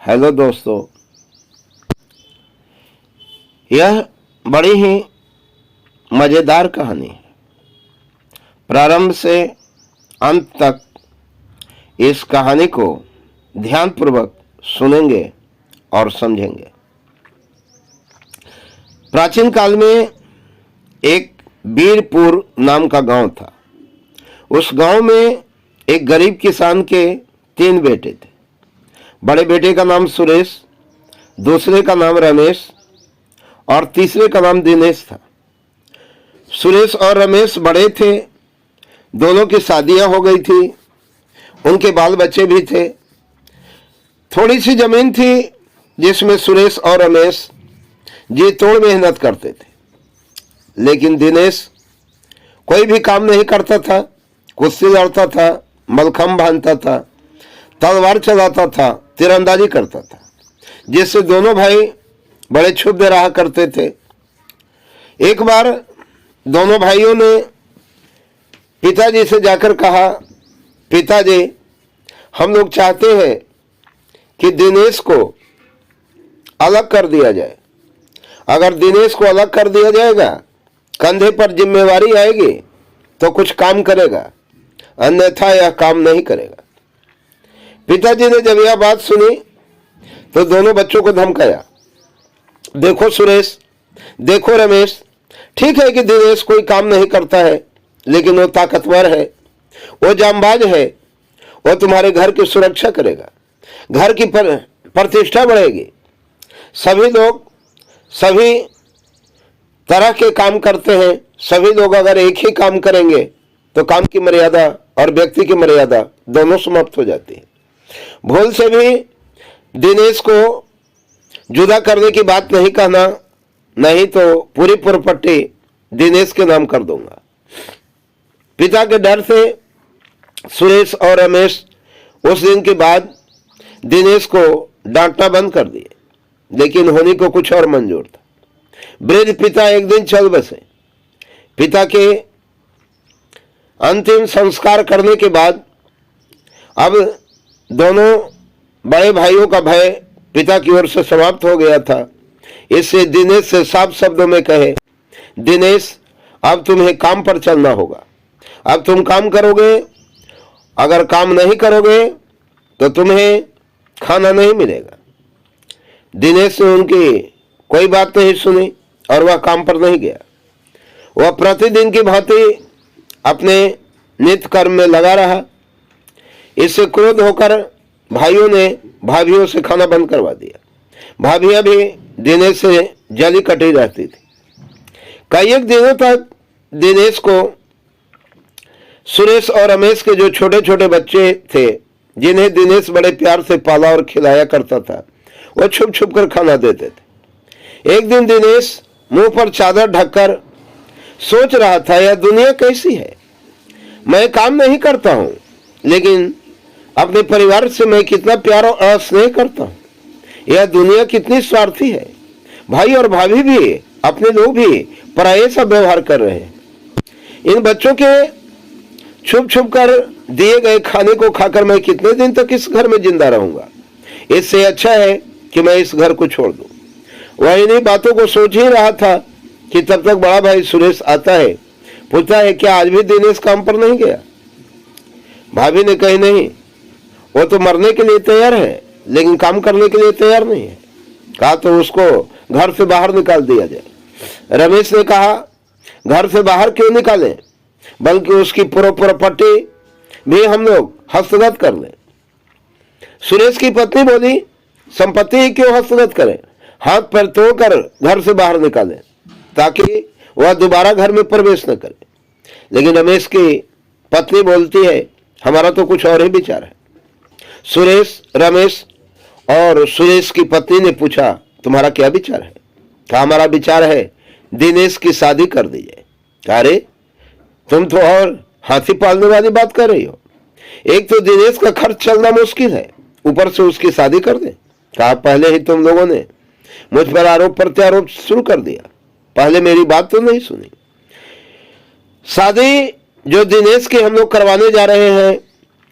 Hello दोस्तों, यह बड़ी ही मज़ेदार कहानी है। प्रारंभ से अंत तक इस कहानी को ध्यानपूर्वक सुनेंगे और समझेंगे। प्राचीन काल में एक वीरपुर नाम का गांव था। उस गांव में एक गरीब किसान के 3 बेटे थे। बड़े बेटे का नाम सुरेश, दूसरे का नाम रमेश और तीसरे का नाम दिनेश था। सुरेश और रमेश बड़े थे, दोनों की शादियां हो गई थी, उनके बाल बच्चे भी थे। थोड़ी सी जमीन थी जिसमें सुरेश और रमेश जी तोड़ मेहनत करते थे। लेकिन दिनेश कोई भी काम नहीं करता था, कुश्ती लड़ता था, मलखम बांधता था, तलवार चलाता था, तीरंदाजी करता था, जिससे दोनों भाई बड़े क्षुब्ध रहा करते थे। एक बार दोनों भाइयों ने पिताजी से जाकर कहा, पिताजी, हम लोग चाहते हैं कि दिनेश को अलग कर दिया जाए। अगर दिनेश को अलग कर दिया जाएगा, कंधे पर जिम्मेवारी आएगी तो कुछ काम करेगा, अन्यथा यह काम नहीं करेगा। पिताजी ने जब यह बात सुनी तो दोनों बच्चों को धमकाया, देखो सुरेश, देखो रमेश, ठीक है कि दिनेश कोई काम नहीं करता है, लेकिन वो ताकतवर है, वो जांबाज है, वो तुम्हारे घर की सुरक्षा करेगा, घर की प्रतिष्ठा बढ़ेगी। सभी लोग सभी तरह के काम करते हैं। सभी लोग अगर एक ही काम करेंगे तो काम की मर्यादा और व्यक्ति की मर्यादा दोनों समाप्त हो जाती है। भूल से भी दिनेश को जुदा करने की बात नहीं कहना, नहीं तो पूरी प्रॉपर्टी दिनेश के नाम कर दूंगा। पिता के डर से सुरेश और रमेश उस दिन के बाद दिनेश को डांटना बंद कर दिए, लेकिन होने को कुछ और मंजूर था। वृद्ध पिता एक दिन चल बसे। पिता के अंतिम संस्कार करने के बाद अब दोनों बड़े भाइयों का भय पिता की ओर से समाप्त हो गया था। इससे दिनेश से साफ शब्दों में कहे, दिनेश, अब तुम्हें काम पर चलना होगा। अब तुम काम करोगे, अगर काम नहीं करोगे तो तुम्हें खाना नहीं मिलेगा। दिनेश ने उनकी कोई बात नहीं सुनी और वह काम पर नहीं गया। वह प्रतिदिन की भांति अपने नित्य कर्म में लगा रहा। इससे क्रोध होकर भाइयों ने भाभियों से खाना बंद करवा दिया। भाभियां भी दिनेश से जली कटी रहती थी। कई एक दिनों तक दिनेश को सुरेश और रमेश के जो छोटे छोटे बच्चे थे, जिन्हें दिनेश बड़े प्यार से पाला और खिलाया करता था, वह छुप छुप कर खाना देते थे। एक दिन दिनेश मुंह पर चादर ढककर सोच रहा था, यह दुनिया कैसी है। मैं काम नहीं करता हूं, लेकिन अपने परिवार से मैं कितना प्यार और स्नेह करता हूं। यह दुनिया कितनी स्वार्थी है। भाई और भाभी भी, अपने लोग भी पराये सा व्यवहार कर रहे हैं। इन बच्चों के छुप छुप कर दिए गए खाने को खाकर मैं कितने दिन तक इस घर में जिंदा रहूंगा। इससे अच्छा है कि मैं इस घर को छोड़ दूं। वह इन्हीं बातों को सोच ही रहा था कि तब तक बड़ा भाई सुरेश आता है, पूछता है, क्या आज भी दिनेश काम पर नहीं गया। भाभी ने कही, नहीं, वो तो मरने के लिए तैयार है, लेकिन काम करने के लिए तैयार नहीं है। कहा तो उसको घर से बाहर निकाल दिया जाए। रमेश ने कहा, घर से बाहर क्यों निकालें, बल्कि उसकी प्रॉपर्टी भी हम लोग हस्तगत कर लें। सुरेश की पत्नी बोली, संपत्ति ही क्यों हस्तगत करें, हाथ पैर तोड़कर घर से बाहर निकालें, ताकि वह दोबारा घर में प्रवेश न करे। लेकिन रमेश की पत्नी बोलती है, हमारा तो कुछ और ही विचार है। सुरेश, रमेश और सुरेश की पत्नी ने पूछा, तुम्हारा क्या विचार है। कहा, हमारा विचार है दिनेश की शादी कर दी जाए। कहा, अरे तुम तो और हाथी पालने वाली बात कर रही हो। एक तो दिनेश का खर्च चलना मुश्किल है, ऊपर से उसकी शादी कर दे। कहा, पहले ही तुम लोगों ने मुझ पर आरोप प्रत्यारोप शुरू कर दिया, पहले मेरी बात तो नहीं सुनी। शादी जो दिनेश की हम लोग करवाने जा रहे हैं,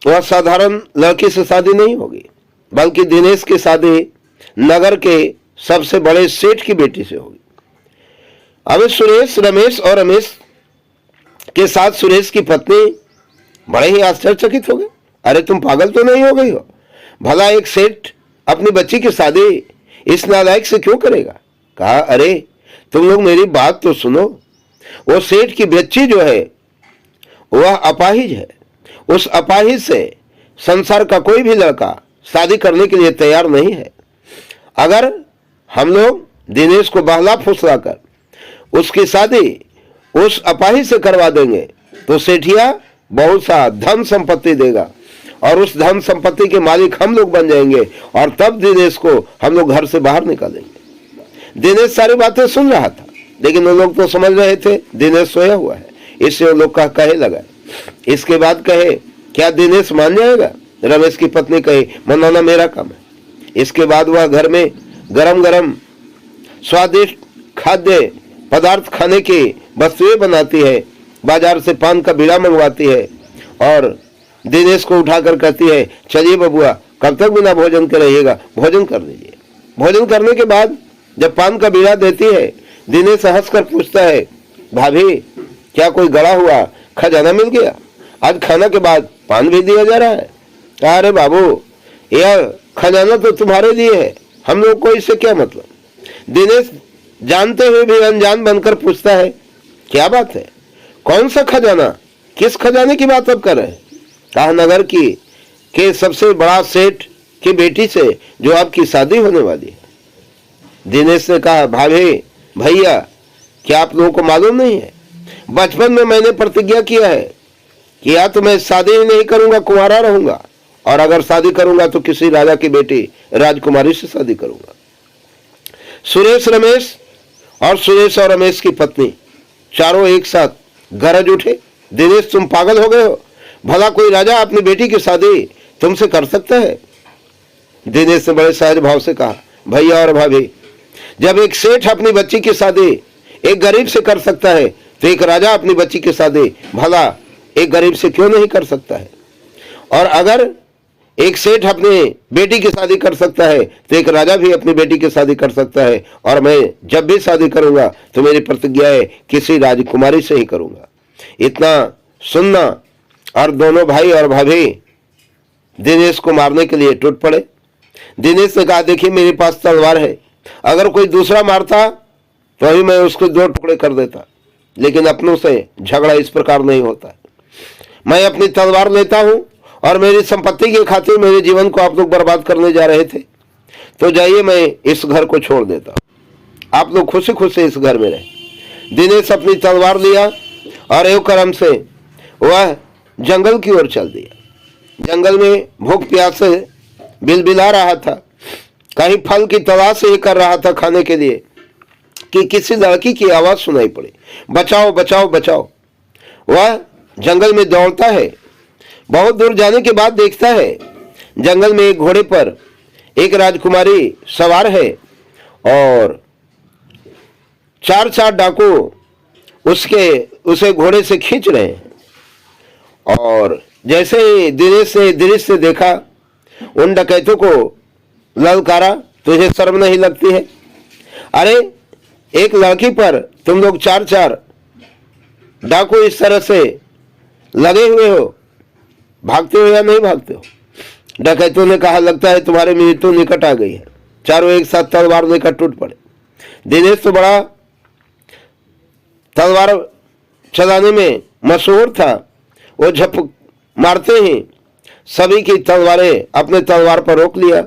वह साधारण लड़की से शादी नहीं होगी। बल्कि दिनेश की शादी नगर के सबसे बड़े सेठ की बेटी से होगी। अब सुरेश, रमेश और रमेश के साथ सुरेश की पत्नी बड़े ही आश्चर्यचकित हो गए। अरे तुम पागल तो नहीं हो गई हो? भला एक सेठ अपनी बच्ची की शादी इस नालायक से क्यों करेगा? कहा, अरे तुम लोग मेरी बात तो सुनो। वो सेठ की बच्ची जो है वह अपाहिज है। उस अपाहिज से संसार का कोई भी लड़का शादी करने के लिए तैयार नहीं है। अगर हम लोग दिनेश को बहला फुसला कर उसकी शादी उस अपाहिज से करवा देंगे तो सेठिया बहुत सा धन संपत्ति देगा और उस धन संपत्ति के मालिक हम लोग बन जाएंगे और तब दिनेश को हम लोग घर से बाहर निकालेंगे। दिनेश सारी बातें सुन रहा था, लेकिन वो लोग तो समझ रहे थे दिनेश सोया हुआ है, इससे वो लोग कहे लगा। इसके बाद कहे, क्या दिनेश मान जाएगा? रमेश की पत्नी कही, मनाना मेरा काम है। इसके बाद वह घर में गरम गरम स्वादिष्ट खाद्य पदार्थ खाने की वस्तुएं बनाती है, बाजार से पान का बीड़ा मंगवाती है और दिनेश को उठाकर कहती है, चलिए बबुआ, कब तक बिना भोजन के रहिएगा, भोजन कर लीजिए। भोजन करने के बाद जब पान का बीड़ा देती है, दिनेश हंसकर पूछता है, भाभी क्या कोई गड़ा हुआ खजाना मिल गया? आज खाना के बाद पान भी दिया जा रहा है। अरे बाबू, यह खजाना तो तुम्हारे लिए है, हम लोग को इससे क्या मतलब? दिनेश जानते हुए भी अनजान बनकर पूछता है, क्या बात है? कौन सा खजाना? किस खजाने की बात आप कर रहे हैं? कहा, नगर की के सबसे बड़ा सेठ की बेटी से जो आपकी शादी होने वाली है। दिनेश ने कहा, भाभी भैया, क्या आप लोगों को मालूम नहीं है? बचपन में मैंने प्रतिज्ञा किया है कि या तो मैं शादी ही नहीं करूंगा, कुंवारा रहूंगा, और अगर शादी करूंगा तो किसी राजा की बेटी राजकुमारी से शादी करूंगा। सुरेश, रमेश और रमेश की पत्नी चारों एक साथ गरज उठे, दिनेश तुम पागल हो गए हो? भला कोई राजा अपनी बेटी की शादी तुमसे कर सकता है? दिनेश ने बड़े सहज भाव से कहा, भैया और भाभी, जब एक सेठ अपनी बच्ची की शादी एक गरीब से कर सकता है तो एक राजा अपनी बच्ची की शादी भला एक गरीब से क्यों नहीं कर सकता है? और अगर एक सेठ अपनी बेटी की शादी कर सकता है तो एक राजा भी अपनी बेटी की शादी कर सकता है, और मैं जब भी शादी करूंगा तो मेरी प्रतिज्ञा है किसी राजकुमारी से ही करूंगा। इतना सुनना और दोनों भाई और भाभी दिनेश को मारने के लिए टूट पड़े। दिनेश ने कहा, देखिए मेरे पास तलवार है, अगर कोई दूसरा मारता तो अभी मैं उसको 2 टुकड़े कर देता, लेकिन अपनों से झगड़ा इस प्रकार नहीं होता। मैं अपनी तलवार लेता हूं और मेरी संपत्ति की खातिर मेरे जीवन को आप लोग बर्बाद करने जा रहे थे, तो जाइए मैं इस घर को छोड़ देता हूं, आप लोग खुशी खुशी इस घर में रहे। दिनेश अपनी तलवार लिया और एवं क्रम से वह जंगल की ओर चल दिया। जंगल में भूख प्यास से बिलबिला रहा था, कहीं फल की तलाश ही कर रहा था खाने के लिए कि किसी लड़की की आवाज सुनाई पड़ी, बचाओ बचाओ बचाओ। वह जंगल में दौड़ता है, बहुत दूर जाने के बाद देखता है जंगल में एक घोड़े पर एक राजकुमारी सवार है और 4 डाकू उसे घोड़े से खींच रहे हैं। और जैसे ही दिनेश ने दृश्य देखा, उन डकैतों को ललकारा, तुझे शर्म नहीं लगती है? अरे एक लड़की पर तुम लोग 4 डाकू इस तरह से लगे हुए हो, भागते हो या नहीं भागते हो? डकैतों ने कहा, लगता है तुम्हारी मृत्यु निकट आ गई है। चारों एक साथ तलवार लेकर टूट पड़े। दिनेश तो बड़ा तलवार चलाने में मशहूर था, वो झपक मारते ही सभी की तलवारें अपने तलवार पर रोक लिया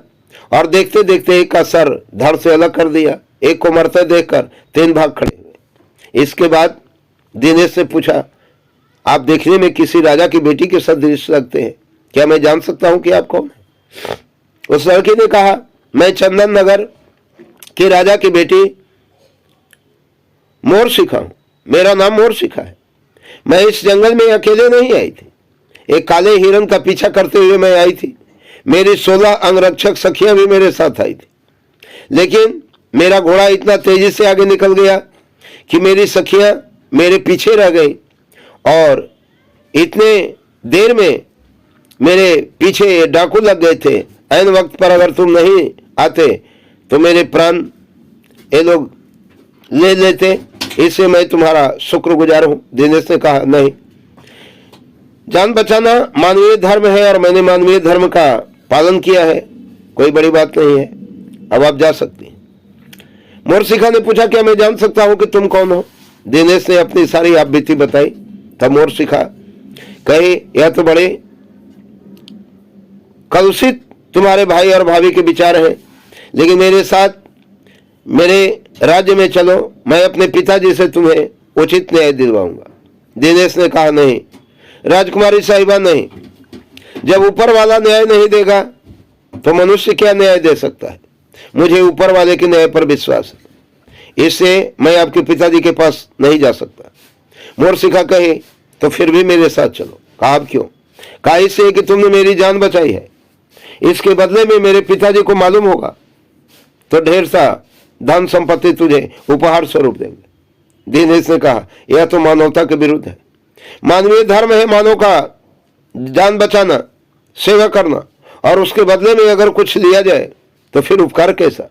और देखते देखते एक का सर धड़ से अलग कर दिया। एक को मरते देखकर 3 भाग खड़े हुए। इसके बाद दिनेश से पूछा, आप देखने में किसी राजा की बेटी के सदृश लगते हैं, क्या मैं जान सकता हूं कि आप कौन है? उस लड़की ने कहा, मैं चंदन नगर की राजा की बेटी मोरशिखा हूं, मेरा नाम मोरशिखा है। मैं इस जंगल में अकेले नहीं आई थी, एक काले हिरन का पीछा करते हुए मैं आई थी। मेरी 16 अंगरक्षक सखियां भी मेरे साथ आई थी, लेकिन मेरा घोड़ा इतना तेजी से आगे निकल गया कि मेरी सखियां मेरे पीछे रह गई और इतने देर में मेरे पीछे डाकू लग गए थे। ऐन वक्त पर अगर तुम नहीं आते तो मेरे प्राण ये लोग ले लेते, इससे मैं तुम्हारा शुक्रगुजार हूं। दिनेश ने कहा नहीं, जान बचाना मानवीय धर्म है और मैंने मानवीय धर्म का पालन किया है, कोई बड़ी बात नहीं है, अब आप जा सकती हैं। मोरशिखा ने पूछा क्या मैं जान सकता हूं कि तुम कौन हो? दिनेश ने अपनी सारी आप बीती बताई। तब मोरशिखा कहे यह तो बड़े कलुषित तुम्हारे भाई और भाभी के विचार हैं, लेकिन मेरे साथ मेरे राज्य में चलो, मैं अपने पिताजी से तुम्हें उचित न्याय दिलवाऊंगा। दिनेश ने कहा नहीं राजकुमारी साहिबा, नहीं, जब ऊपर वाला न्याय नहीं देगा तो मनुष्य क्या न्याय दे सकता है? मुझे ऊपर वाले के न्याय पर विश्वास है, इससे मैं आपके पिताजी के पास नहीं जा सकता। मोरशिखा कहे तो फिर भी मेरे साथ चलो। कहा आप क्यों? कहा इससे कि तुमने मेरी जान बचाई है, इसके बदले में मेरे पिताजी को मालूम होगा तो ढेर सा धन संपत्ति तुझे उपहार स्वरूप देंगे। दिनेश ने कहा यह तो मानवता के विरुद्ध है। मानवीय धर्म है मानव का जान बचाना, सेवा करना, और उसके बदले में अगर कुछ लिया जाए तो फिर उपकार कैसा?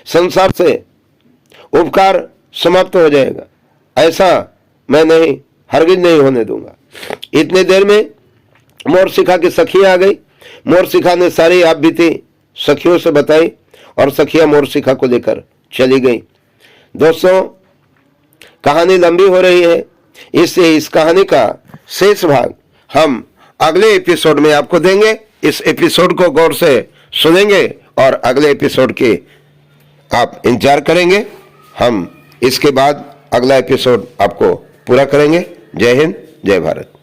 संसार से उपकार समाप्त हो जाएगा, ऐसा मैं नहीं, हरगिज नहीं होने दूंगा। इतने देर में मोरशिखा की सखियां आ गई। मोरशिखा ने सारी आप बीती सखियों से बताई और सखियां मोरशिखा को लेकर चली गई। दोस्तों, कहानी लंबी हो रही है, इससे इस कहानी का शेष भाग हम अगले एपिसोड में आपको देंगे। इस एपिसोड को गौर से सुनेंगे और अगले एपिसोड के आप इंतजार करेंगे। हम इसके बाद अगला एपिसोड आपको पूरा करेंगे। जय हिंद, जय भारत।